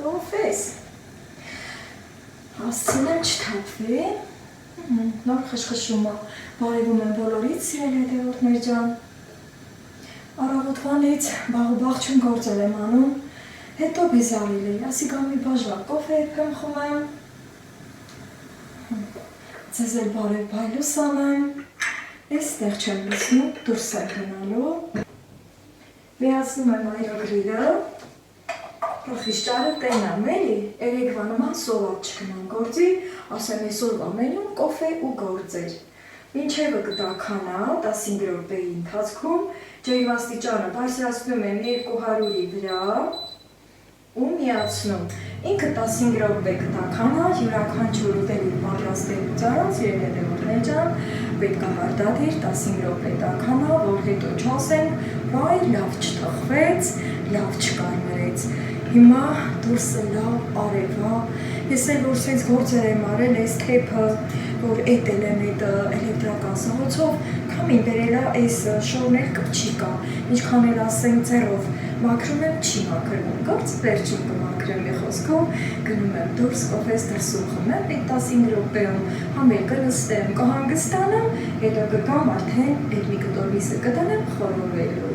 Ո՞վ Հասցնեմ չթափվի։ Նոր խշխշումը բարևում եմ բոլորից, սիրելի հետևորդներ ջան։ Առավոտվանից բաղ գործել եմ անում, հետո բեզարել էի, ասի գամ մի բաժակ կոֆե եմ խմեմ, ձեզ էլ բարև բայլուս անեմ, էստեղ չեմ լսնում, դուրս եմ գնալու, միացնում եմ այրագրիլը, Ռոխիշճարը տենամ էլի, երեկվա նման սոված չգնամ գործի, ասեմ այսօրվա մենյուն կոֆե ու գործեր։ Մինչևը կտաքանա 15 րոպեի ընթացքում, ջերմաստիճանը բարձրացնում եմ 200-ի վրա ու միացնում։ Ինքը 15 րոպե կտաքանա, յուրաքանչյուր ուտելի պատրաստելուց առաջ, երբ հետևորդներ ջան, պետք է հարտադիր 15 րոպե տաքանա, որ հետո չասենք, վայ, լավ չթխվեց, լավ չկարմրեց։ Հիմա դուրսը լավ արևա, ես էլ որ սենց գործեր եմ արել, այս թեփը, որ էտել եմ էտ էլեկտրական սահոցով, քամին բերել է այս շորներ կպչի կա, ինչքան էլ ասենք ձեռով մաքրում եմ, չի մաքրվում, կարծ վերջին կմաքրեմ մի խոսքով, գնում եմ դուրս, կոֆես դրսում խմեմ, այդ 15 րոպեում համել կնստեմ, կհանգստանամ, հետո կգամ արդեն այդ մի կտոր միսը կդնեմ խորովելու։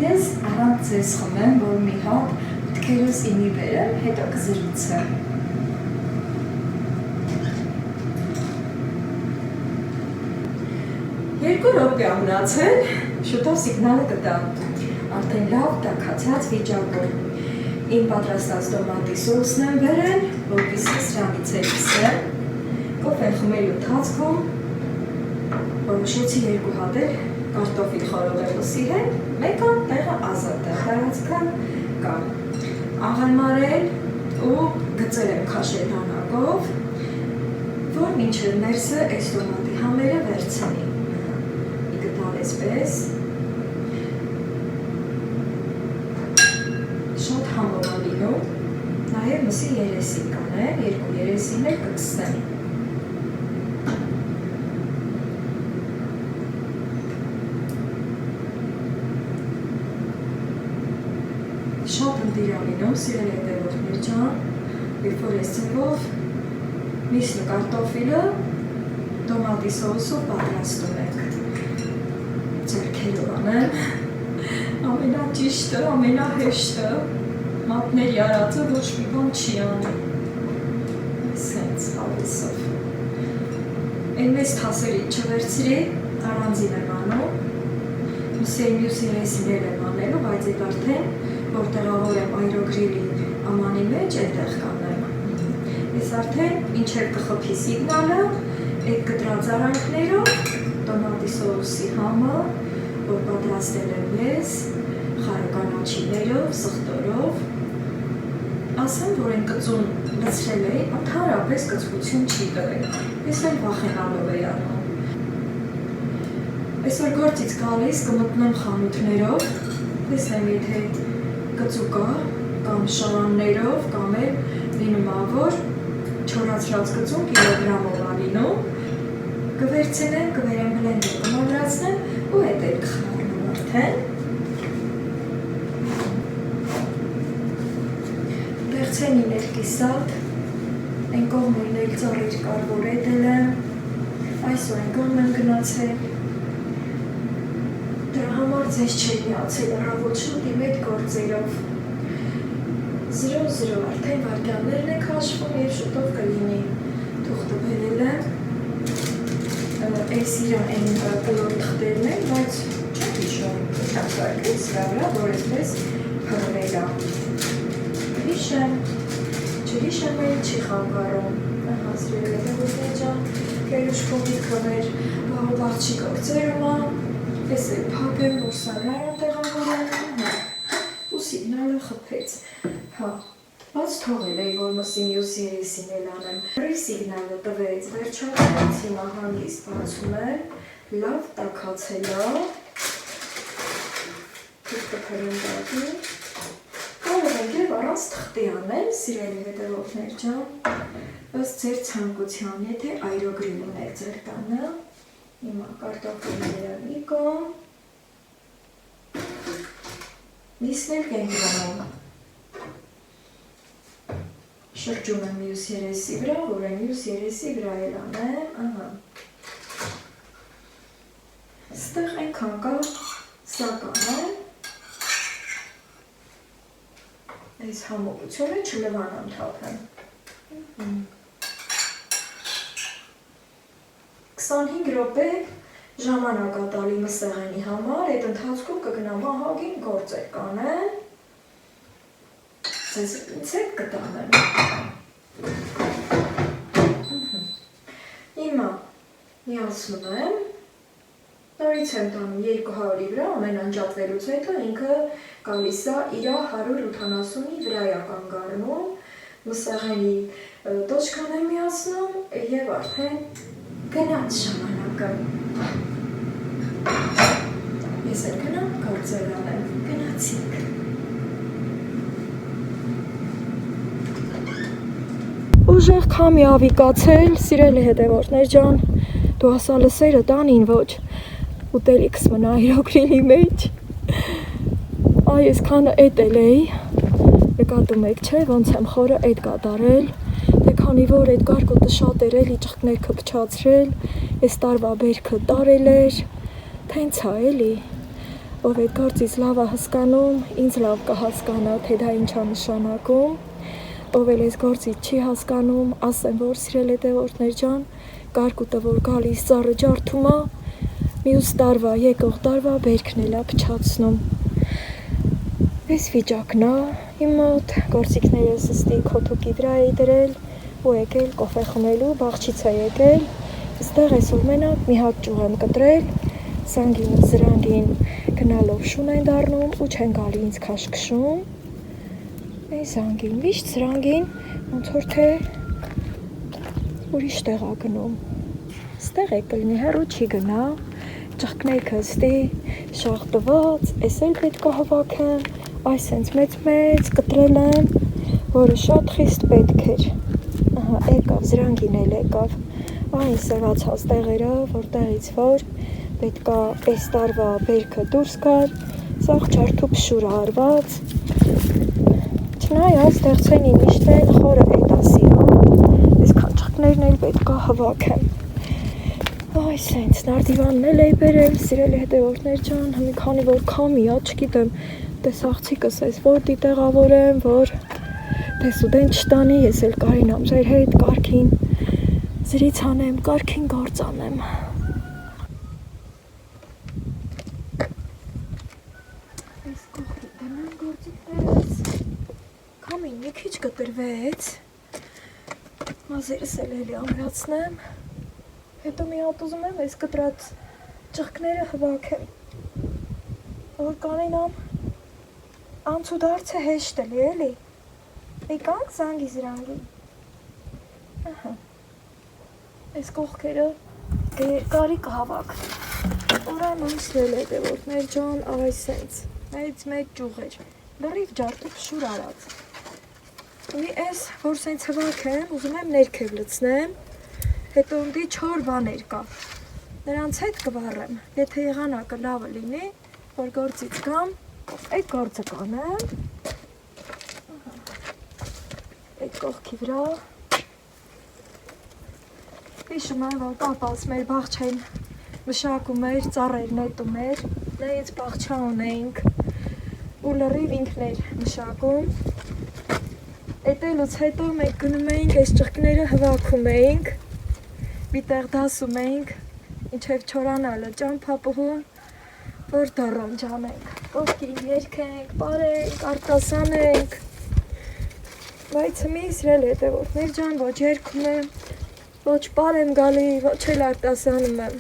Ես առանց ձեզ խմեմ, որ մի հատ մտքերս իմի բերեմ, հետո կզրուցեմ։ Երկու րոպե մնացել, շուտով սիգնալը կտամ, արդեն լավ տաքացած վիճակում։ Իմ պատրաստած տոմատի սոուսն եմ բերել, որպեսզի սրանից էլ լսեմ, կոֆեն խմելու ընթացքում որոշեցի 2 հատ էլ կարտոֆիլ խորովելուի հետ, մեկը տեղը ազատ է, տարածքը կա։ Աղալմարել ու գծել եմ քաշել հանակով, որ մինչև ներսը այս տոմատի համերը վերցնի։ Այսպես շատ համով է լինում, նաև մսի երեսին կանեմ, 2 երեսին էլ կգցնեմ։ Շատ ընտիր է լինում, սիրելի հետևորդներ ջան, երբ որ այս ձևով միսն ու կարտոֆիլը տոմատի սոուսով պատրաստում ենք։ Ձերքերով անեմ, ամենաճիշտը, ամենահեշտը, մատների արածը ոչ մի բան չի անում, սենց հավեսով։ Այն մեծ թասերի չվերցրի, առանձին եմ անում, մսերի մյուս երեսիներ եմ անելու, բայց այդ արդեն, որ տեղավոր եմ այրոգրիլի ամանի մեջ, այդտեղ կանեմ։ Ես արդեն, ինչև կխփի սիգնալը, այդ կտրած արանքներով, տոմատի սոուսի համը, որ պատրաստել եմ ես, խարականաչիներով, սխտորով, ասեմ, որ այն կծուն լցրել էի, ընդհանրապես կծկություն չի տվել, ես էլ վախենալով էի անում։ Այսօր գործից գալիս կմտնեմ խանութներով, տեսնեմ եթե կծու կա, կամ շարաններով, կամ էլ լինում ա, որ չորացրած կծուն կիլոգրամով ա լինում, կվերցնեմ, կվերեմ բլենդեր, կմոլրացնեմ ու հետ էլ կխառնում արդեն։ Բեղցենին էլ կիսատ, այն կողմերն էլ ծառիր կար, որ էդել եմ, այսօր են գոմ եմ գնացել։ Դրա համար ձեզ չեք միացել առավոտ շուտ իմ այդ գործերով։ 0-0 արդեն վարկյաններն եք հաշվում և շուտով կլինի։ Թուղթը բերել եմ։ Այս իրան այն կլոր թղթերն են, բայց չեմ հիշում, թակարկից վրա, որ այսպես փռվել է։ Չհիշեմ էլ չի խանգարում։ Հասրել հետևորդներ ջան, կերուշկովի քվեր, բաղ չի գործերում է, ես էլ փակ եմ, որ սարար եմ տեղավորել, ու սիգնալը խփեց։ Հա, բաց թողել էի, որ մսի մյուս երեսին էլ անեմ։ Ռի սիգնալը տվեց, վերջացած հիմա հանգիստ բացում եմ, լավ տաքացել է, թուղթը փրնդատի, կարող ենք և առանց թղթի անեմ, սիրելի հետևորդներ ջան, ըստ ձեր ցանկության, եթե այրոգրիլ ունեք ձեր տանը, հիմա կարտոֆիլները մի կողմ, միսն էլ կենտրոնում։ շրջում եմ մյուս երեսի վրա, որ է մյուս երեսի վրա էլ անեմ, ստեղ այնքան կա սա կանեմ, այս համողությունը չլվանամ թափեմ, 25 րոպե ժամանակ ատալի մսեղենի համար, այդ ընթացքում կգնամ ահագին գործեր կանեմ, ձեզ ինձ կտանեմ, հիմա միացնում եմ, նորից եմ տանում 200-ի վրա, ամեն անջատվելուց հետո ինքը գալիս է իր 180-ի վրայա կանգառնում, մսեղենի տոճկան եմ միացնում և արդեն գնաց ժամանակը, ես էլ գնամ գործեր անեմ, գնացինք։ Ուժեղ քամի ավիկացել, սիրելի հետևորդներ ջան, դու ասա լսերը տանին ոչ, ուտելիքս մնա իրոքրիլի մեջ, այ ես քանը էտել էի, նկատում եք չէ, ոնց եմ խորը էտ կատարել, դե քանի որ էտ կարկոտը շատ էր էլի ճղկներքը փչացրել, ես տարվա բերքը տարել էր, թենց է էլի, ով էտ գործից լավ է հասկանում, ինձ լավ կհասկանա, թե դա ինչ է նշանակում, ով էլ ես գործից չի հասկանում, ասեմ, որ սիրել հետևորդներ ջան, կարկուտը որ գալիս ծառը ջարդում է, մյուս տարվա, եկող տարվա բերքն էլ է փչացնում։ Այս վիճակն է, իմ մոտ գործիքներս ըստի քոթուկի վրա էի դրել ու եկել կոֆե խմելու, բաղջից է եկել, այստեղ այսօր մենակ մի հատ ճյուղ եմ կտրել, զանգին ու զրանգին գնալով շուն են դառնում ու չեն գալի ինձ քաշքշում, այս զանգին, վիշտ զրանգին, ոնց որ թե ուրիշ տեղ է գնում, ստեղ է կլինի հեռու չի գնա, ճղկներքը ըստի շաղտված, ես էլ պետք է հավաքեմ, այս հենց մեծ կտրել եմ, որը շատ խիստ պետք էր, եկավ, զրանգին էլ եկավ, այն սևացած տեղերը, որտեղից որ պետք է այս տարվա բերքը դուրս գար, սաղ ջարդու փշուր արված, չնայած ստեղծենի միշտ են խորը էտ ասիրում, այսքան ճղկներն էլ պետք է հավաքեմ, այ սենց նարդիվանն էլ էի բերել, սիրելի հետևորդներ ջան, մի քանի որ քամի է, չգիտեմ, տեսաղցիկս այս որտի տեղավորեմ, որ դես ու դեն չտանի, ես էլ կարինամ ձեր հետ, կարգին զրից անեմ, կարգին գործ անեմ։ Այս կողքի դեմեմ գործիքներս, քամին մի քիչ կտրվեց, մազերս էլ էլի ամրացնեմ, հետո մի հատ ուզում եմ այս կտրած ճղկները հվաքեմ, որ կանենամ անցուդարձը հեշտ էլի էլի, եկանք զանգի զրանգի, այս կողքերը երկարի կհավաք, ուրեմն սիրել հետևորդներ ջան, այս սենց, մեծ ճյուղեր, լրիվ ջարդու փշուր արած, մի այս, որ սենց հվաքեմ, ուզում եմ ներքև լցնեմ, հետո ընդի չոր բաներ կա, նրանց հետ կվառեմ, եթե եղանակը լավը լինի, որ գործից կամ, այդ գործը կանեմ, այդ կողքի վրա, հիշում եմ, որ պապաս մեր բաղջեն մշակում էր, ծառեր նետում էր, նայից բաղջա ունեինք ու լրիվ ինքն էր մշակում, էտելուց հետո մենք գնում էինք, այս ճղկները հվաքում էինք, մի տեղ դասում էինք, ինչև չորանալը ճամփապուհուն, որ դառոն ջանենք, կողքին երգենք, պարենք, արտասանենք, բայց մի սիրել հետևորդներ ջան, ոչ երգում եմ, ոչ պար եմ գալի, ոչ էլ արտասանում եմ,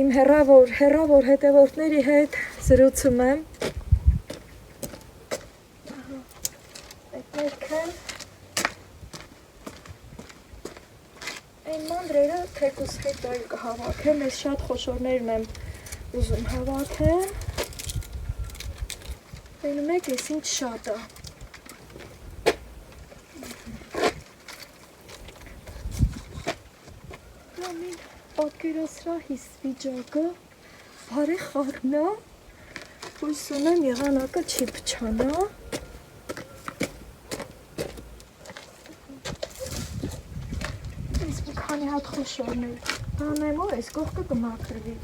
իմ հեռավոր հետևորդների հետ զրուցում եմ, այդ ներքեն, այն մանրերը թեկուս հետո էլ կհավաքեմ, ես շատ խոշորներն եմ ուզում հավաքեմ, տենում եք ես ինչ շատ է, ամին պատկերասրահիս վիճակը բարի խառնա, հույս ունեմ եղանակը չի փչանա, շատ խոշորն է։ Հանեմ ու այս կողքը կմաքրվի։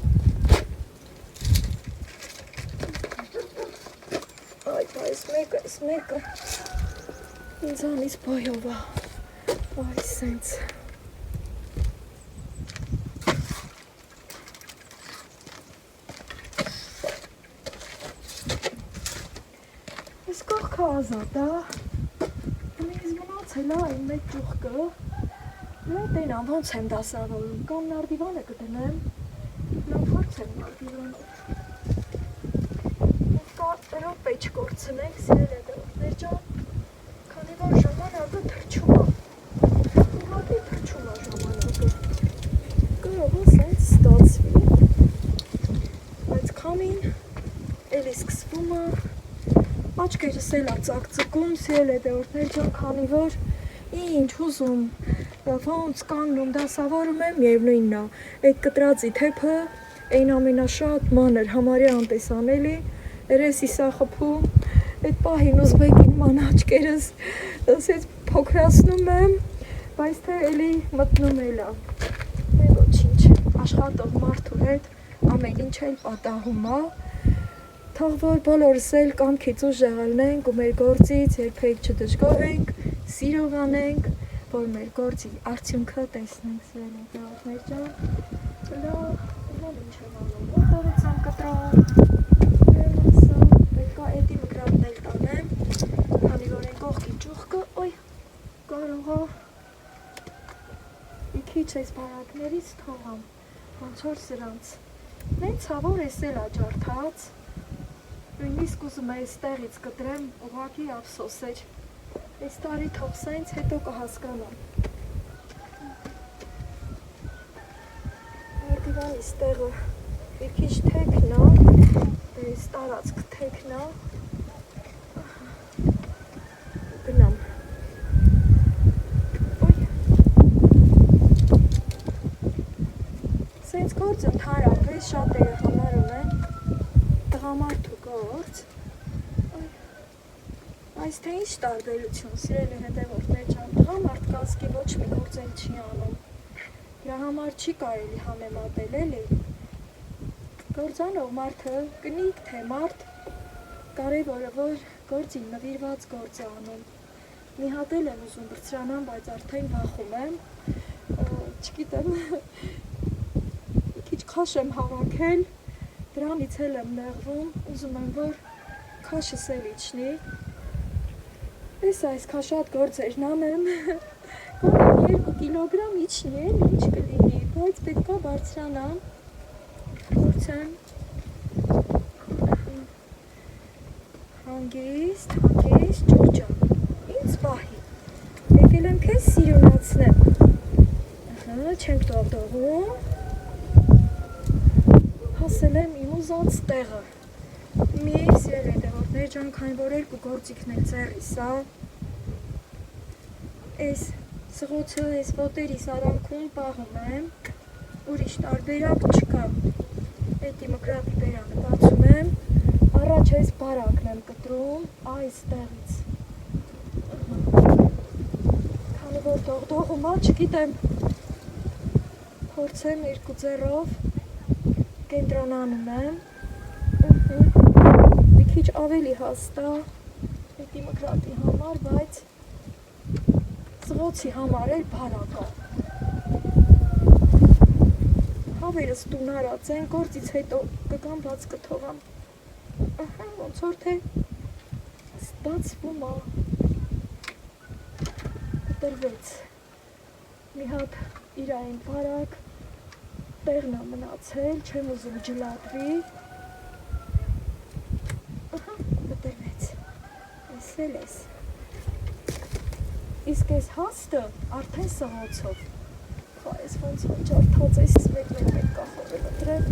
Այս մեկը ինձանից բոյով է։ Այս սենց։ Այս կողքը ազատ է։ Ինձ մնացել է այն մեկ ճուղկը։ Տենա ոնց եմ դասավորում, կամ նարդիվանը կդնեմ, լավ հարց եմ նարդիվանը։ Րոպե չկորցնենք, սիրել է դրողներ ջան, քանի որ ժամանակը թրջում է, ուղղակի թրջում է ժամանակը, կարող է սենց ստացվի, բայց քամին էլի սկսվում է, աչքերս էլ է ծակծկում, սիրել է դրողներ ջան, քանի որ ինչ ուզում, ոնց կանգնում դասավորում եմ, միևնույնն է, այդ կտրածի թեփը, այն ամենաշատ մանր համարյա անտեսանելի, երեսիս է խփում, այդ պահին ուզբեկին ման աչքերս ասեց փոքրացնում եմ, բայց թե էլի մտնում էլ է, ոչինչ, աշխատող մարդու հետ ամեն ինչ էլ պատահում է, թող որ բոլորս էլ կամքից ուժեղ ելնենք ու մեր գործից երբեք չդժգոհենք, սիրով անենք, որ մեր գործի արդյունքը տեսնենք, սիրելի դրողներ ջան, լավ ինչ եմ անում, ուղղորից եմ կտրում, պետք է էդի մկրատն էլ տանեմ, քանի որ այն կողքի ճուղկը, ոյ, կարող է մի քիչ այս բարակներից թողամ, ոնց որ սրանց, նենց հավոր էս էլ է ջարդած, նույնիսկ ուզում է այստեղից կտրեմ, ուղղակի ափսոս էր, այս տարի թող սենց հետո կհասկանամ, Նարդիվանիս տեղը մի քիչ թեքն է, այս տարածք թեքն է, գնամ, սենց գործ ընդհանրապես շատերը համարում են տղամարդու գործ, այս թե ինչ տարբերություն, սիրելի հետևորդներ ջան, տղամարդ կազգի ոչ մի գործ էլ չի անում, դրա համար չի կարելի համեմատել էլի, գործանող մարդը կնիկ թե մարդ, կարևորը որ գործին նվիրված գործ է անում, մի հատ էլ եմ ուզում բրցրանամ, բայց արդեն վախում եմ, չգիտեմ, մի քիչ քաշ եմ հավաքել, դրանից էլ եմ նեղվում, ուզում եմ որ քաշս էլ իջնի, ես այս քաշատ գործերն անեմ, կարող 2 կիլոգրամ իջնի էլ ինչ կլինի, բայց պետք է բարձրանամ, փորձեմ, հանգիստ, ջուրջան, ինձ պահի, եկել եմ քեզ սիրունացնեմ, չենք դողդողում, հասել եմ իմ ուզած տեղը, մի սիրել հետևորդներ ջան, քանի որ 2 գործիքն էլ ձեռիս է, այս սղոցը, այս ոտերիս արանքում պահում եմ, ուրիշ տարբերակ չկա, էդի մկրատի բերանը բացում եմ, առաջ այս բարակն եմ կտրում, այստեղից, քանի որ դողդողում է, չգիտեմ, փորձեմ 2 ձեռով, կենտրոնանում եմ, մի քիչ ավելի հաստ է, էդի մկրատի համար, բայց սղոցի համար էլ բարակ է, հավերս տուն արած են, գործից հետո կգամ բաց կթողամ, ոնց որ թե ստացվում է, կտրվեց, մի հատ իր այն բարակ, տեղն է մնացել, չեմ ուզում ջլատվի, կտրվեց, ես էլ ես, իսկ ես հաստը արդեն սղոցով, այս ոնց որ ջարդած ես մեկ կախորել ընտրել,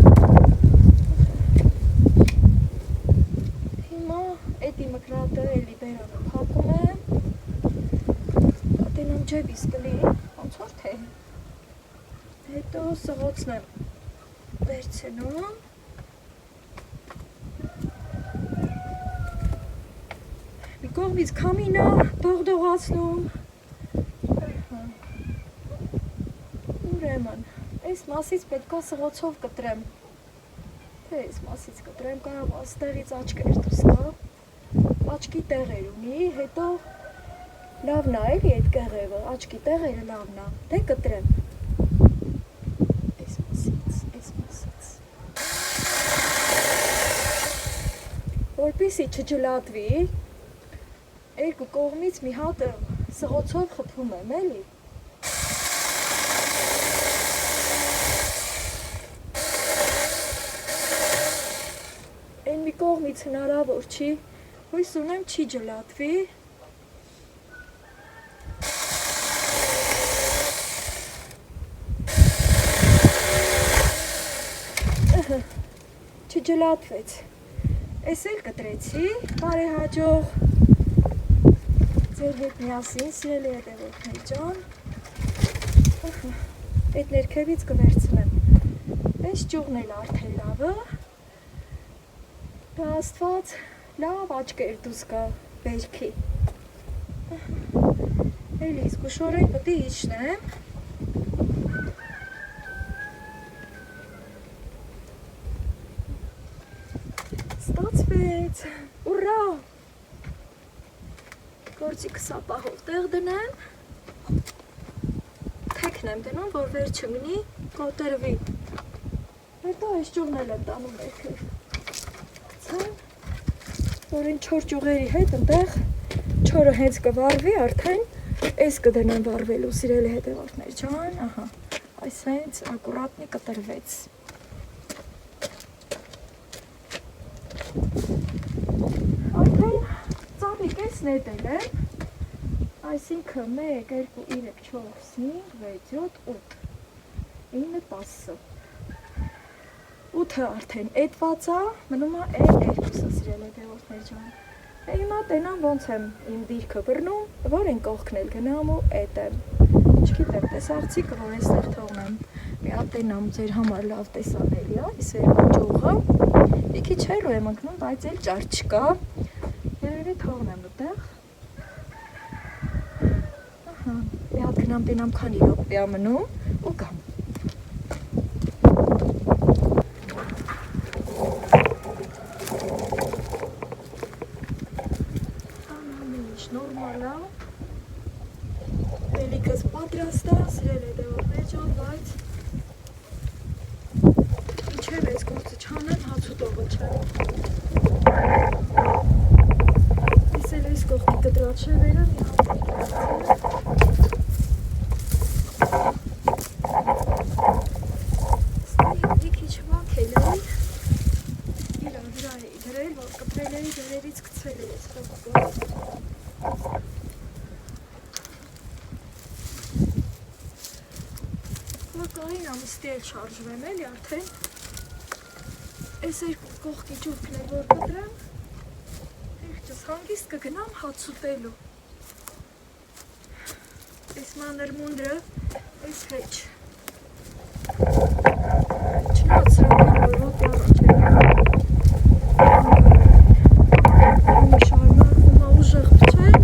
հիմա էդի մկրատը էլի բերանը փակում եմ, տենամ ջեբիս կլի, ոնց որ թե, հետո սղոցն եմ վերցնում, մի կողմից քամինը դողդողացնում, ուր ուրեմն, այս մասից պետքա սղոցով կտրեմ, թե այս մասից կտրեմ, կարող աստեղից աչկեր դուրս կա, աչքի տեղեր ունի, հետո լավն է էլի այդ կեղևը, աչքի տեղերը լավն է, դե կտրեմ, այս մասից, որպեսզի չջլատվի, երկու կողմից մի հատ սղոցով խփում եմ էլի, մի կողմից հնարավոր չի, հույս ունեմ չի ջլատվի, չջլատվեց, ես էլ կտրեցի, բարեհաջող, ձեր հետ միասին սիրելի հետևորդներ ջան, այդ ներքևից կվերցնեմ, այս ճյուղն էլ արդեն լավը, դա աստված լավ աչկեր դուս կա վերքի, էլի զգուշորեն պտի իջնեմ, ստացվեց, ուրա, գործիքը սապահով տեղ դնեմ, թեքն եմ դնում, որ վեր չմնի, կոտրվի, հետո այս ճյուղն էլ եմ տանում ներքև, որ այն չոր ճյուղերի հետ ընդեղ չորը հենց կվարվի արդեն այս կդնեմ վարվելու սիրելի հետևորդներ ջան, ահա, այս հենց ակուրատնի կտրվեց, արդեն ծավի կես նետել եմ, այսինքն 1, 2, 3, 4, 5, 6, 7, 8, 9, 10 8-ը արդեն էդված է, մնում է այն 2-ը սիրել հետևորդներ ջան։ Հիմա տենամ ոնց եմ իմ դիրքը բռնում, որ են կողքն էլ գնամ ու էդ եմ։ Չգիտեմ, տեսարցիկը, որ այստեղ թողնեմ, մի հատ տենամ ձեր համար լավ տեսանելի է, այս երկու ճյուղը, մի քիչ հեռու եմ ընկնում, բայց էլ ճար չկա, երևի թողնեմ այդտեղ։ Ահա, մի հատ գնամ տենամ քանի րոպե է մնում ու գամ։ Նորմալ է, բելիքս պատրաստ է, սիրել հետևորդներ ջան, բայց ինչև այս գործը չանեմ, հաց ու տողը չեմ։ Ես էլ այս կողքի կտրած շևերը մի հատ մի քիչ վանքել էի, իրան վրա էի դրել, որ կտրել էի դերերից կցել էի այս կողքը։ Կային ամստի էլ շարժվեմ էլի արդեն այս երկու կողքի ճուրքն էլ որ կտրեմ եղջս հանգիստ կգնամ հաց ուտելու այս մանր մունդրը այս հեչ չնացրեմ որ ոտի առաջ մի շարմարվում է ուժեղ պչեմ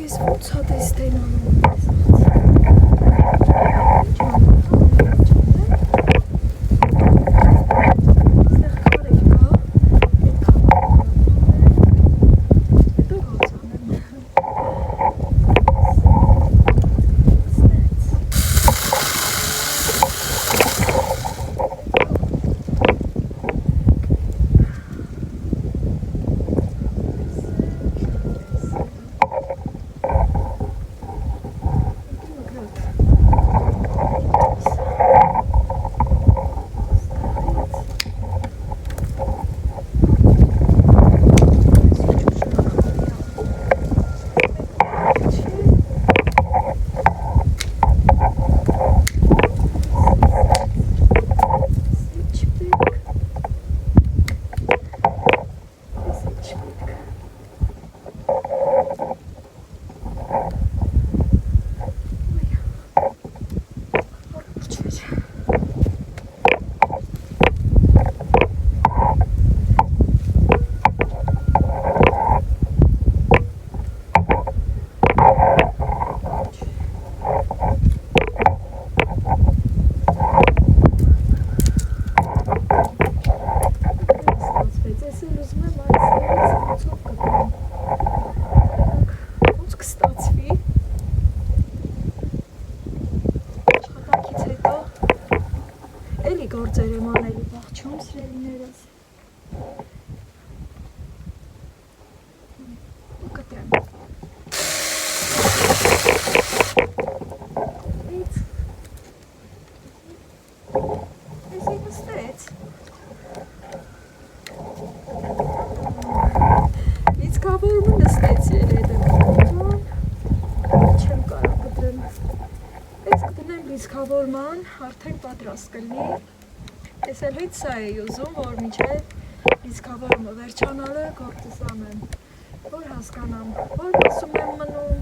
ես ոնց հատ ես տենանում լիցքավորման արդեն պատրաստ կլինի։ Ես էլ հետ սա էի ուզում, որ մինչև լիցքավորումը վերջանալը գործս անեմ, որ հասկանամ, որ մասում եմ մնում,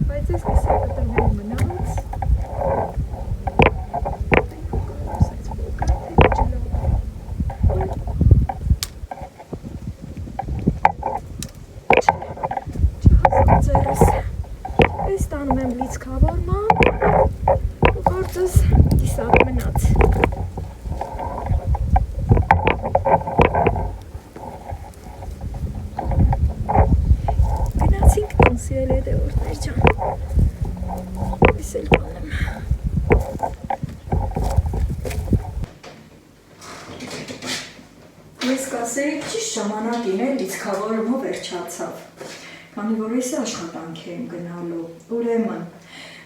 բայց ես լիսա կտրվել մնաց։ Ես տանում եմ լիցքավորման ու գործս կիսատ մնաց։ Գնացինք տուն սիրել հետևորդներ ջան։ Ես էլ տանեմ։ Ես կասեի ճիշտ ժամանակին է լիցքավորումը վերջացավ։ Քանի որ ես աշխատանք եմ գնալու, ուրեմն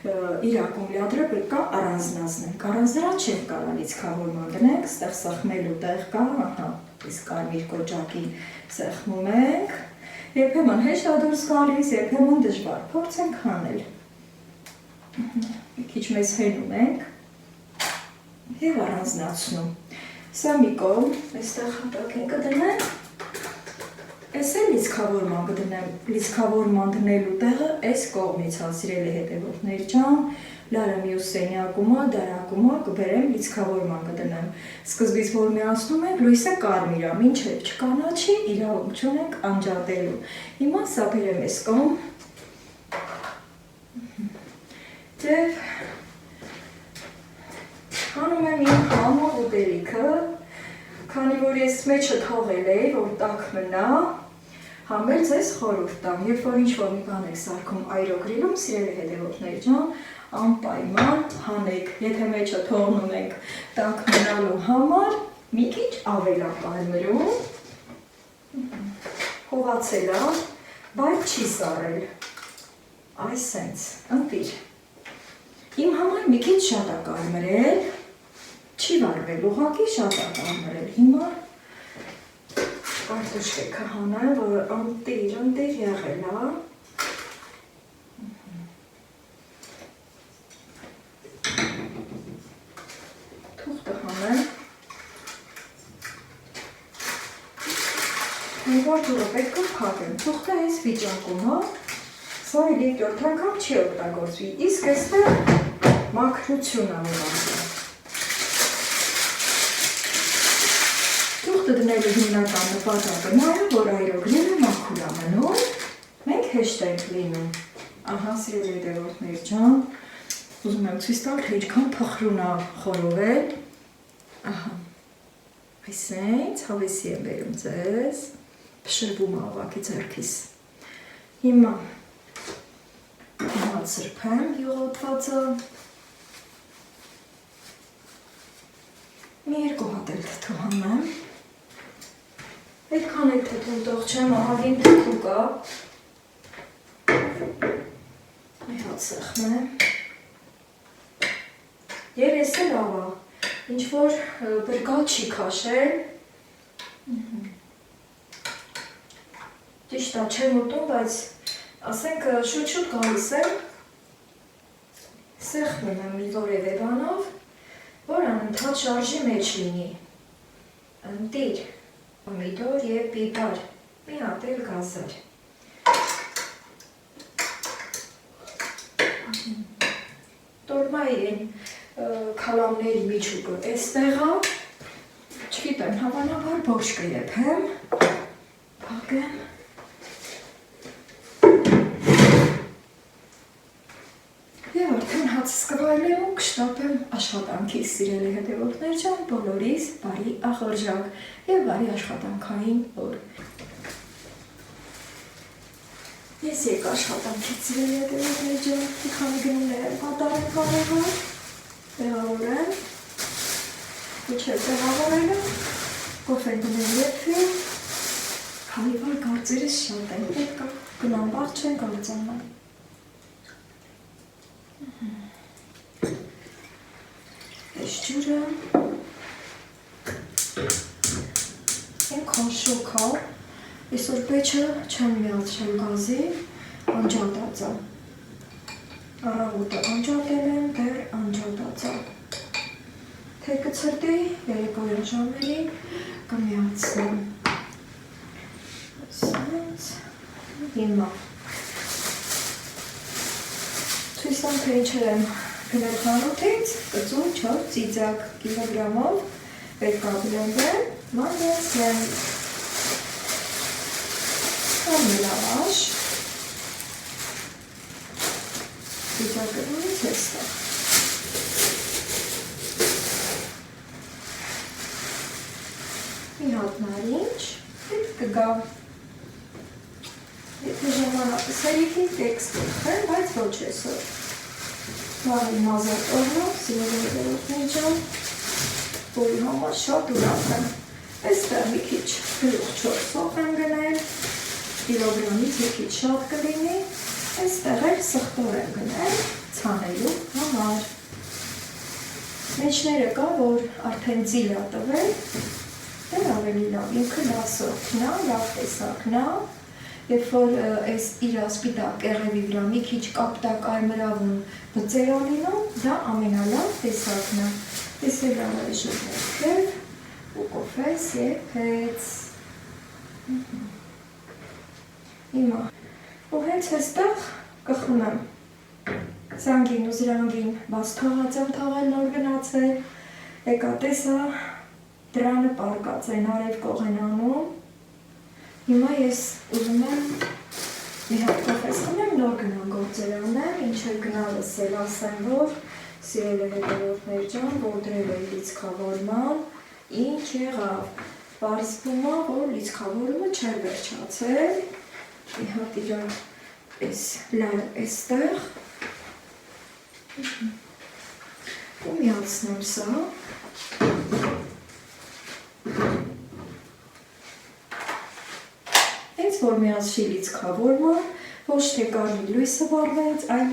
իր ակումուլյատորը պետք է առանձնացնենք։ Առանց դրա չենք կարող լիցքավորման դնենք, ստեղ սեղմելու տեղ կա, ահա, իսկ կարմիր կոճակին սեղմում ենք, երբեմն հեշտ է դուրս գալիս, երբեմն դժվար, փորձենք անել։ Մի քիչ մեզ հենում ենք եւ առանձնացնում։ Սա մի կողմ, այստեղ հատակին կդնենք։ Ես էլ լիցքավորման կդնեմ, լիցքավորման դնելու տեղը այս կողմից է, սիրելի հետևորդներ ջան, լարը մյուս սենյակում է, դարակում է, կբերեմ լիցքավորման կդնեմ։ Սկզբից որ միացնում ենք, լույսը կարմիր է, մինչև չկանաչի, իրավունք չունենք անջատելու։ Հիմա սա բերեմ այս կողմ։ Եվ հանում եմ իմ համով ուտելիքը, քանի որ ես մեջը թողել էի, որ տաք մնա, համել ձեզ խորհուրդ տամ, երբ որ ինչ-որ մի բան եք սարքում այրոգրիլում, սիրելի հետևորդներ ջան, անպայման հանեք, եթե մեջը թողնում ենք տաք մնալու համար, մի քիչ ավել է կարմրում, հողացել է, բայց չի սառել, այսենց, ընտիր։ Իմ համար մի քիչ շատ է կարմրել, չի վարվել, ուղղակի շատ է կարմրել, հիմա կարտոշկեքը հանեմ, որ ընտիր եղել է։ Թուղթը հանեմ։ Հենվար թուղը պետք է փակեմ, թուղթը այս վիճակում է, սա էլ երկրորդ անգամ չի օգտագործվի, իսկ այստեղ մաքրություն է ուղղակի։ Թուղթը դնելու հիմնական նպատակը նա է, որ այրոգրիլը մաքուր է մնում, մենք հեշտ ենք լինում։ Ահա, սիրելի հետևորդներ ջան, ուզում եմ ցույց տալ, թե ինչքան փխրուն է խորովել։ Ահա, այսենց հավեսի եմ բերում ձեզ, փշրվում է ավակի ձեռքիս։ Հիմա սրբեմ յուղոտվածը, մի երկու հատ էլ թթու հանեմ, այդքան էլ թթուն տող չեմ, ահագին թթու կա, մի հատ սեղմեմ, և ես էլ ավա, ինչ-որ բրգալ չի քաշել, ճիշտ է չեմ ուտում, բայց ասենք շուտ-շուտ գալիս եմ, սեղմում եմ մի որևէ բանով, որ անընդհատ շարժի մեջ լինի, ընտիր, պոմիդոր և պիպար, մի հատ էլ գազար։ Տորմայի են քալամների միջուկը էստեղ է, չգիտեմ, հավանաբար բորշ կերեփեմ, փակեմ։ Եվ արդեն հացս կվայելեմ ու կշտապեմ աշխատանքիս, սիրելի հետևորդներ ջան, բոլորիս բարի ախորժակ և բարի աշխատանքային օր։ Ես եկ աշխատանքից, սիրելի հետևորդներ ջան, մի քանի գնումներ եմ կատարել կարողը, տեղավորեմ, միջև տեղավորելը, կոֆեն դնել եթվի, քանի որ գործերս շատ են, պետք է գնամ բաղ չեն կալծանան։ Այս ջուրը ինքան շոք է, այսօր պեչը չեմ միացրել գազի, անջատած է, առավոտը անջատել եմ, դեռ անջատած է։ թե կցրտի երեկոյան ժամերին կմիացնեմ։ Ասենց, հիմա։ Ցույց տամ, թե ինչեր եմ գնել խանութից, կծու 4 ծիծակ կիլոգրամով, պետք է բլենդեմ, մագեցնեմ։ Կամ լավաշ։ Ծիծակը դուրից էստեղ։ Մի հատ նարինջ, հետ կգա։ Եթե ժամանակս հերիքից տեքս կրխեմ, բայց ոչ էսօր։ Բարի մազատ օրնով, սիրելի հետևորդներ ջան, որի համար շատ ուրախ եմ։ Այստեղ մի քիչ գլուխ 4 սոխ եմ գնել, կիլոգրամից մի քիչ շատ կլինի, այստեղ էլ սխտոր եմ գնել ցանելու համար։ Մեջները կա, որ արդեն ձիլ ա տվել, դեռ ավելի լավ, ինքը լավ սոխքն ա, լավ տեսակն ա, երբ որ այս իր ասպիտակ կեղևի վրա մի քիչ կապտակ արմրավուն բծեր ա լինում, դա ամենալավ տեսակն ա։ Ես էլ առայժմ ներքև ու կոֆես եփեց։ Հիմա ու հենց այստեղ կխմեմ։ Զանգին ու զրանգին բաց թողած եմ թողել նոր գնացել, եկա տեսա դրանը պարկած են արև կողենանում։ Հիմա ես ուզում եմ մի հատ կոֆես խմեմ, նոր գնամ գործեր անեմ, ինչ է գնալս էլ ասեմ, որ սիրելի հետևորդներ ջան, որ դրել էի լիցքավորման, ինչ եղավ, պարզվում ա, որ լիցքավորումը չէր վերջացել, մի հատ իրան էս լար էստեղ, ու միացնեմ սա, հենց որ միացրի լիցքավորումը, ոչ թե կարմիր լույսը վառվեց, այլ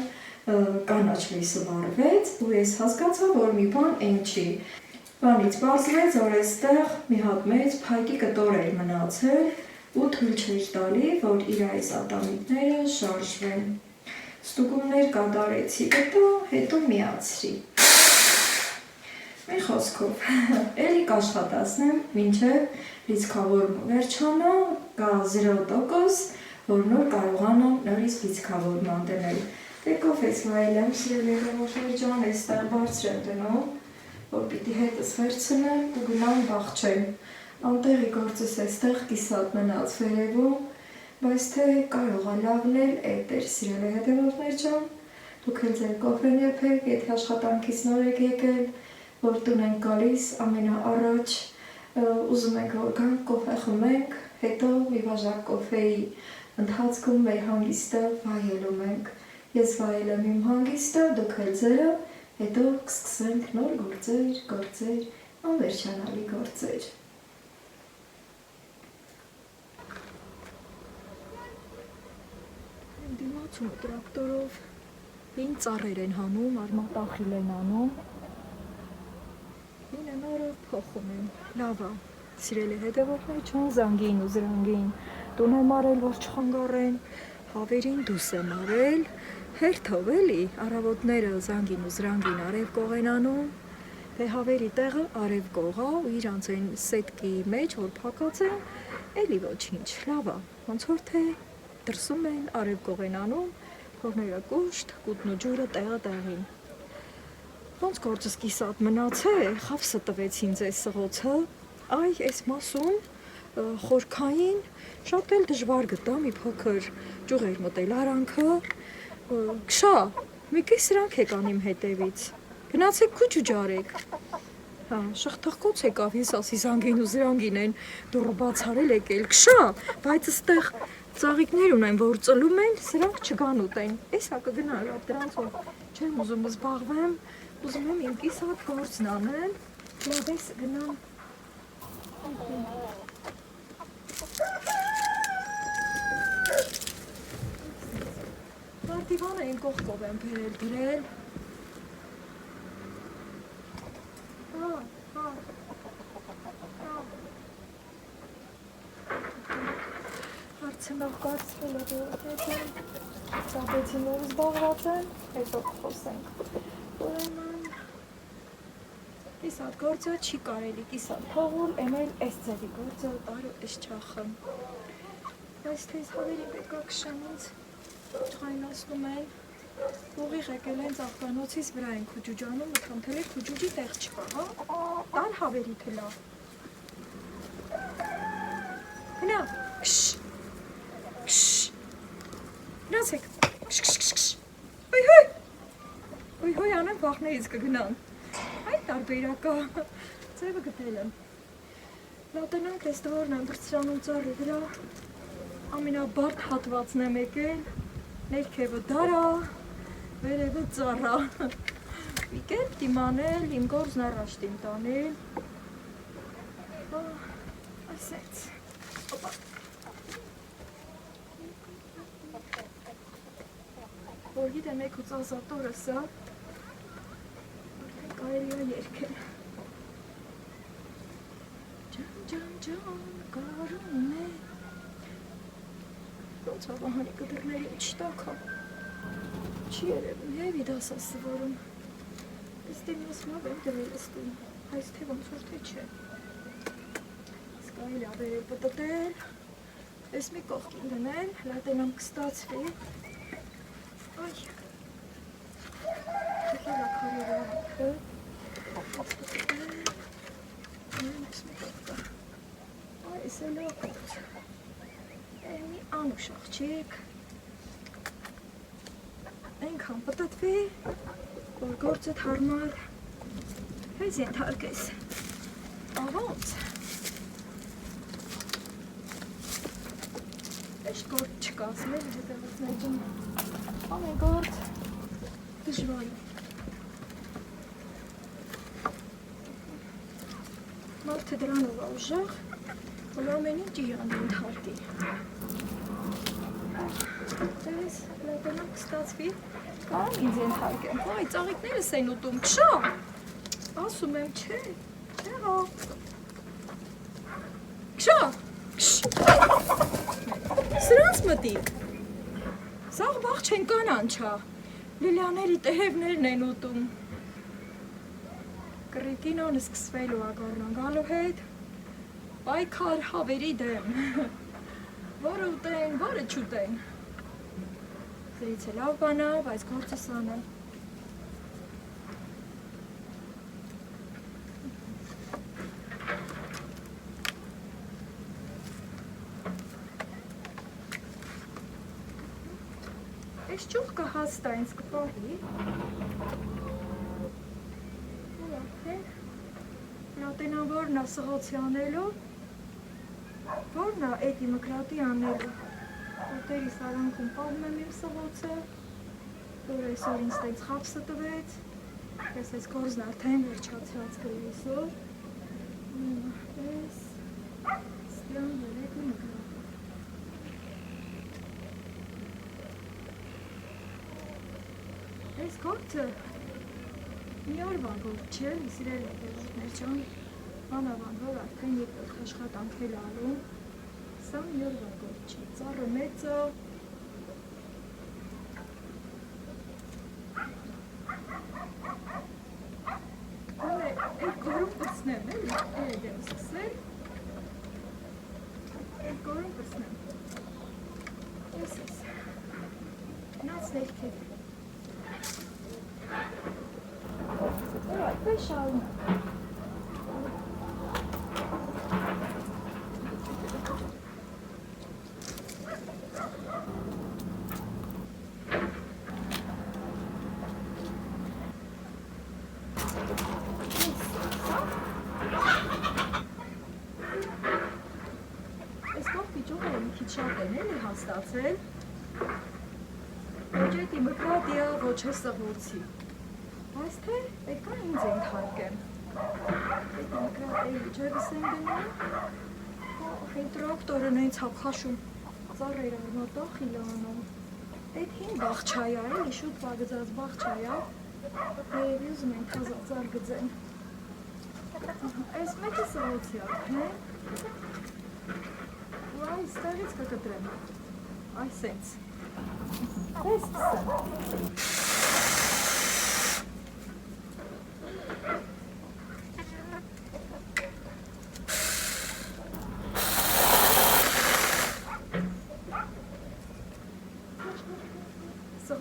կանաչ լույսը վառվեց, ու ես հասկացա, որ մի բան այն չի։ Բանից պարզվեց, որ այստեղ մի հատ մեծ փայտի կտոր էր մնացել ու թույլ չէր տալի, որ իր այս ատամիկները շարժվեն։ Ստուգումներ կատարեցի հետո, հետո միացրի։ Մի խոսքով, էլի կաշխատացնեմ, մինչև լիցքավորումը վերջանա, կա 0%, որ նոր կարողանամ նորից լիցքավորման դնել։ Դե կոֆես վայելեմ, սիրելի հետևորդներ ջան, այստեղ բարձր եմ դնում, որ պիտի հետս վերցնեմ ու գնամ բախչեմ։ Անտեղի գործս այստեղ կիսատ մնաց վերևում, բայց թե կարող ա լավն էլ էդ էր, սիրելի հետևորդներ ջան, դուք էլ ձեր կոֆեն եփեք, եթե աշխատանքից նոր եք եկել, որ տուն ենք գալիս ամենաառաջ, ուզում ենք որ գանք կոֆե խմենք, հետո մի բաժակ կոֆեի ընթացքում մեր հանգիստը վայելում ենք։ Ես վայելեմ իմ հանգիստը, դուք էլ ձերը, հետո կսկսենք նոր գործեր, անվերջանալի գործեր։ Դիմացում տրակտորով հին ծառեր են հանում, արմատախիլ են անում, հինը նորը փոխում են, լավ ա, սիրելի հետևորդներ ջան, զանգին ու զրանգին տուն եմ արել, որ չխանգարեն, հավերին դուս եմ արել, հերթով էլի, առավոտները զանգին ու զրանգին արև կողեն անում, դե հավերի տեղը արև կողա ու իրանց են սետկի մեջ, որ փակած են, էլի ոչինչ, լավ ա, ոնց որ թե դրսում են արև կողեն անում, փողները կուշտ, կուտն ու ջուրը տեղը տեղին։ Ոնց գործս կիսատ մնաց է, խավսը տվեց ինձ այս սղոցը, այ այս մասում խորքային շատ էլ դժվար գտա մի փոքր ճյուղեր մտել արանքը, քշա, մի կես սրանք եկան իմ հետևից, գնացեք քուչ ու ջարեք, շղթղկոց եկավ, ես ասի զանգին ու զրանգին են դուռը բաց արել եկել, քշա, բայց ստեղ ծաղիկներ ունեն, որ ծլում են, սրանք չգան ուտեն, էս հա կգնա, դրանցով չեմ ուզում զբաղվեմ, ուզում եմ իմ կիսատ գործն անեմ, լավ ես գնամ Մարդիվանը են կողքով եմ բերել դրել հարցնող կարծվել է դուրս եմ ծապեցի նոր զբաղված եմ, հետո խոսենք ուրեմն Կիսատ գործը չի կարելի կիսատ փողուլ, էմել էս ձևի գործը տարու էս չախը։ Այս թե ես հավերի բեկա կշանից չխայնասնում են, ուղիղ եկել են ծաղկանոցից վրա են քուջուջանում, մտանթել է քուջուջի տեղ չկա, հա? Տան հավերի թելա։ Հնա, կշ, կշ, հնացեք, կշ, կշ, կշ, կշ, ոյ հոյ անեմ վախներից կգնան, այդ տարբերակա, ձևը գտել եմ, լատենանք ես տվորն եմ բրծրանում ծառի վրա, ամենաբարդ հատվածն եմ եկել, ներքևը դարա, վերևը ծառա, մի կերպ դիմանել, իմ գործն առաջ դիմ տանել, այսենց, օպա, որ գիտեմ եք ու ծազատորը սա, կարելի է երկել, ջան, կարում է, ոնց ավահանի կդրների չտակա, չի երևում, եվի դասա սվորում, ես դեմ ոսմավ եմ դվել ստում, այս թե ոնց որ թե չէ, ես կարելի ավերել պտտել, ես մի կողքին դնել, լատենամ կստացվի, այ, տեքել ակարի վարակը, պտտել, ես մի կողքա, այ, ես էլ ակոց, մի անուշ աղջիկ, այնքան պտտվի, որ գործը թարմար, հեզ ենթարկես, աղոնց, էշ գործ չկաս, մեր հետևացնեջում, ամեն գործ դժվար է, մարդը դրանով ուժեղ, որ ամեն ինչ իրան ենթարկի, դες լատենամ կստացվի, կարամ ինձ ենթարկեմ, այ ծաղիկներս են ուտում, կշա, ասում եմ, չէ, հեղա, կշա, սրանց մտիկ, սաղ բաղ չեն կանանչա, լիլյաների տեհևներն են ուտում, կռիկինոն սկսվելու ագարնան գալու հետ, պայքար հավերի դեմ, որը ուտեն, որը չուտեն, Ձերից է լավ բանա, բայց գործը սան է։ Ես ճուղկը հաստա ինձ կպահի։ Լատենան որն է սղոցի անելու, որն է էդի մկրատի անելու։ Որտերի սարանքում պահում եմ իմ սղոցը, որ այսօր ինձ տենց խապսը տվեց, ես այս գործն արդեն վերջացած գրի այսօր, ես ստյան երեկը մկրատ։ Այս գործը մի օրվա գործ չէ, սիրել է դերներ ջան, անավան, որ արդեն երկրորդ աշխատանք էլ ալում, սա մի օրվա գործ չի, ծառը մեծ է, այդ կորում պրծնեմ, էդ եմ սկսել, այդ կորում պրծնեմ, ես ես, նաց ներքև, այդպես շարում, շատ են էլի հաստացել, ոչ էդի մկրատիա, ոչ է սղոցի, բայց թե պետք է ինձ ենթարկեմ, էդի մկրատի ջևս են գնում, այդ տրակտորն են ցապխաշում, ծառեր արմատող իլանում, էդ հին բաղչայա էլի, շուտ վագծած բաղչայա, երևի ուզում են թազա ծար գծեն, այս մեկը սղոցի արդեն, Այս տեղից կկտրեմ, այսենց, ես կսեմ,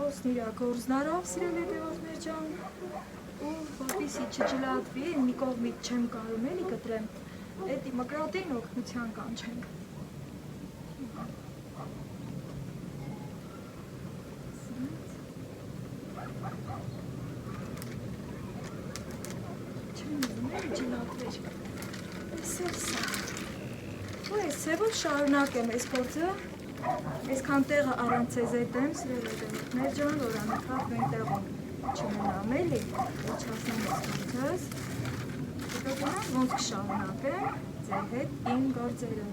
խոսն իրա գործնարավ սիրել հետևորդներ ջան ու որպեսի չջլատվի մի կողմից չեմ կարում էլի կտրեմ էդի մկրատին օգնության կանչենք Սևով շարունակեմ այս գործը, այսքան տեղը առանց ձեզետեմ, սիրել հետևորդներ ջան, որ անընդհատ մեր տեղում չմնամ էլի, ոչ հասնեմ այս գործս, հետո գնամ ոնց կշարունակեմ ձեր հետ իմ գործերը։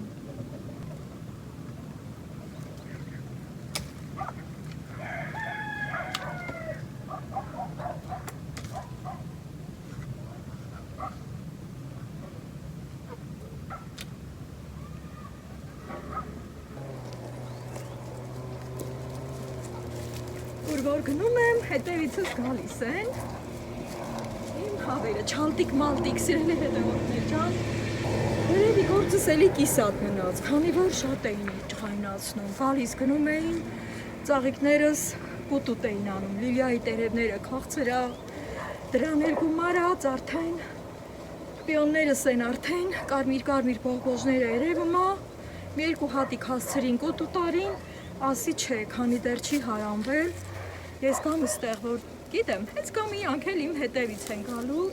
Որ գնում եմ, հետևիցս գալիս են իմ հավերը, չալտիկ-մալտիկ, սիրելի հետևորդներ ջան երևի գործս էլի կիսատ մնաց, քանի որ շատ էին ջղայնացնում, գալիս գնում էին, ծաղիկներս կուտուտ էին անում, Լիլիայի տերևները քաղցրա, դրան էլ գումարած արդեն, պիոններս են արդեն, կարմիր բողբոժները երևում է, մի երկու հատիկ հասցրին կուտուտ արին, ասի չէ, քանի դեռ չի հարամվել Ես կամ ստեղ, որ գիտեմ, հենց կամ իրանք էլ իմ հետևից են գալու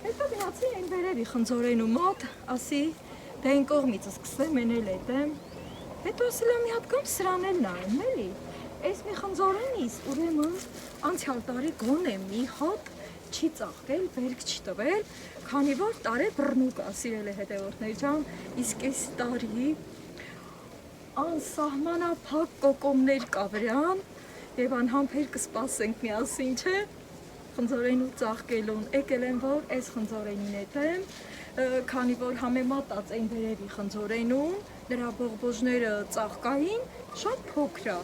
հետո գնացի այն վերևի խնձորենու մոտ, ասի, դե այն կողմից սկսեմ, են էլ հետեմ հետո ասել եմ մի հատ կամ սրան էլ նայեմ, էլի այս մի խնձորենից, ուրեմն անցյալ տարի գոնե մի հատ չի ծաղկել, բերք չի տվել, քանի որ տարե բռնուկ է, սիրելի հետևորդներ ջան, իսկ այս տարի անսահմանափակ կոկոմներ կա վրան Եվ անհամբեր կսպասենք միասին, չէ, խնձորենու ծաղկելուն, եկել եմ, որ այս խնձորենին հետեմ, քանի որ համեմատած այն վերևի խնձորենուն, նրա բողբոժները ծաղկային, շատ փոքր է,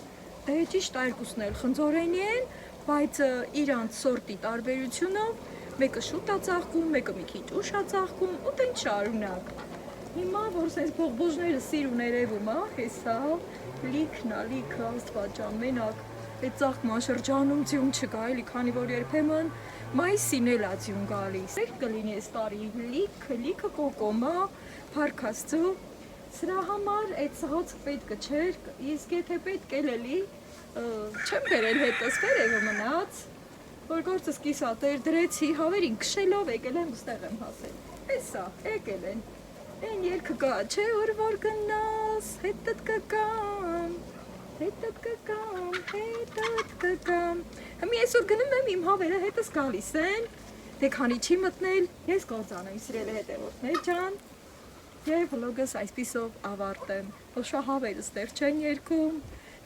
դե ճիշտ երկուսն էլ խնձորենի են, բայց իրանց սորտի տարբերությունով, մեկը շուտ է ծաղկում, մեկը մի քիչ ուշ է ծաղկում, ու տեն շարունակ։ Հիմա, որ սենց բողբոժները սիրուն երևում է, հեսա, լիքն է, լիքը, աստված ջան, մենակ Այդ ծաղկման շրջանում ձյուն չկա, էլի, քանի որ երբեմն մայիսին էլ է ձյուն գալիս։ Երբ կլինի այս տարի լիքը կոկոմա, փառք Աստծո, սրա համար այդ սղոցը պետք չէր, իսկ եթե պետք էլ էլի, չեմ բերել հետս վերևը մնաց, որ գործս կիսատ էր դրեցի, հավերին քշելով եկել եմ ուստեղ եմ հասել։ Էսա, եկել են։ Այն երգը կա, չէ, որ գնաս, հետդ կգամ։ Հետդ կգամ, Հիմի այսօր գնում եմ իմ հավերը հետս գալիս են, դե քանի չի մտնել, ես գործանեմ սիրելի հետևորդներ ջան և վլոգս այսպիսով ավարտեմ, ոչա հավերս դեռ չեն երգում,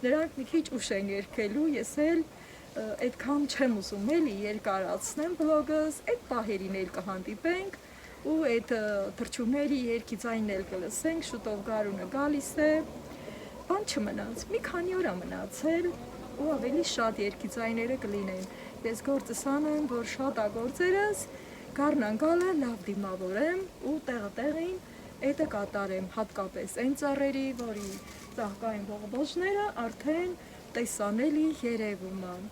նրանք մի քիչ ուշ են երգելու, ես էլ այդքան չեմ ուզում էլի երկարացնեմ վլոգս, այդ պահերին էլ կհանդիպենք ու այդ թռչունների երգի ձայնն էլ կլսենք, շուտով Գարունը գալիս է Բան չմնաց, մի քանի օր է մնացել ու ավելի շատ երգի ձայները կլինեն։ Ես գործս անեմ, որ շատ ագործերս գարնան գալը լավ դիմավորեմ ու տեղին էդը կատարեմ, հատկապես այն ծառերի, որի ծաղկային բողբոժները արդեն տեսանելի երևում են։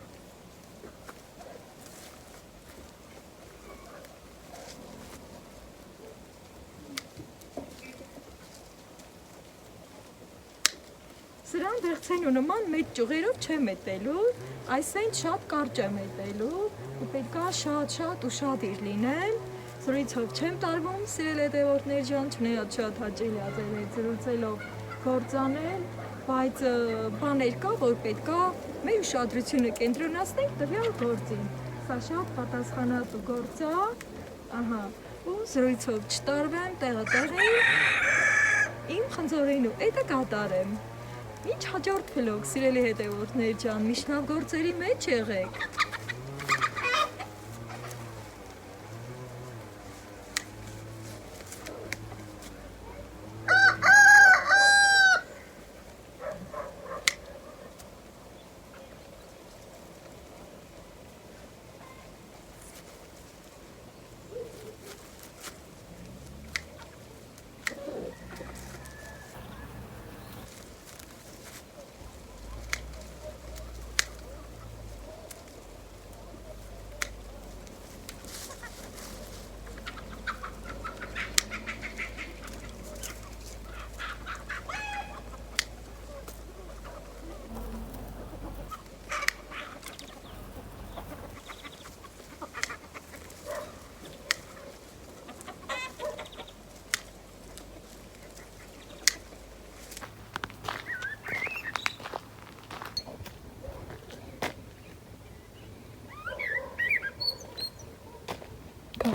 Սրան դեղցենու նման մեծ ճյուղերով չեմ մետելու, այս այն շատ կարճ եմ մետելու ու պետք է շատ ուշադիր լինել, զրույցով չեմ տարվում, սիրել հետևորդներ ջան, չնայած շատ հաճելի է ձեր հետ զրուցելով գործանել, բայց բաներ կա, որ պետք է մեր ուշադրությունը կենտրոնացնենք տվյալ գործին, սա շատ պատասխանատու գործ է, ու զրույցով չտարվեմ, տեղին, իմ խնձորենու, էդը կատարեմ Ինչ հաջորդ վլոգ, սիրելի հետևորդներ ջան, միշտ լավ գործերի մեջ եղեք։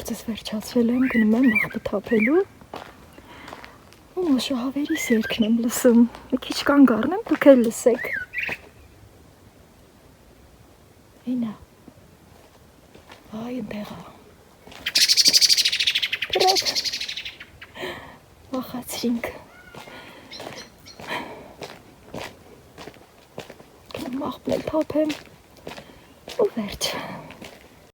գործս վերջացրել եմ, գնում եմ աղբը թափելու ու մոշահավերի սերքն եմ լսում, մի քիչ կանգ առնեմ, դուք էլ լսեք, ինա, այ ընդեղա, կրակ, վախացրինք, գնում աղբն էլ թափեմ ու վերջ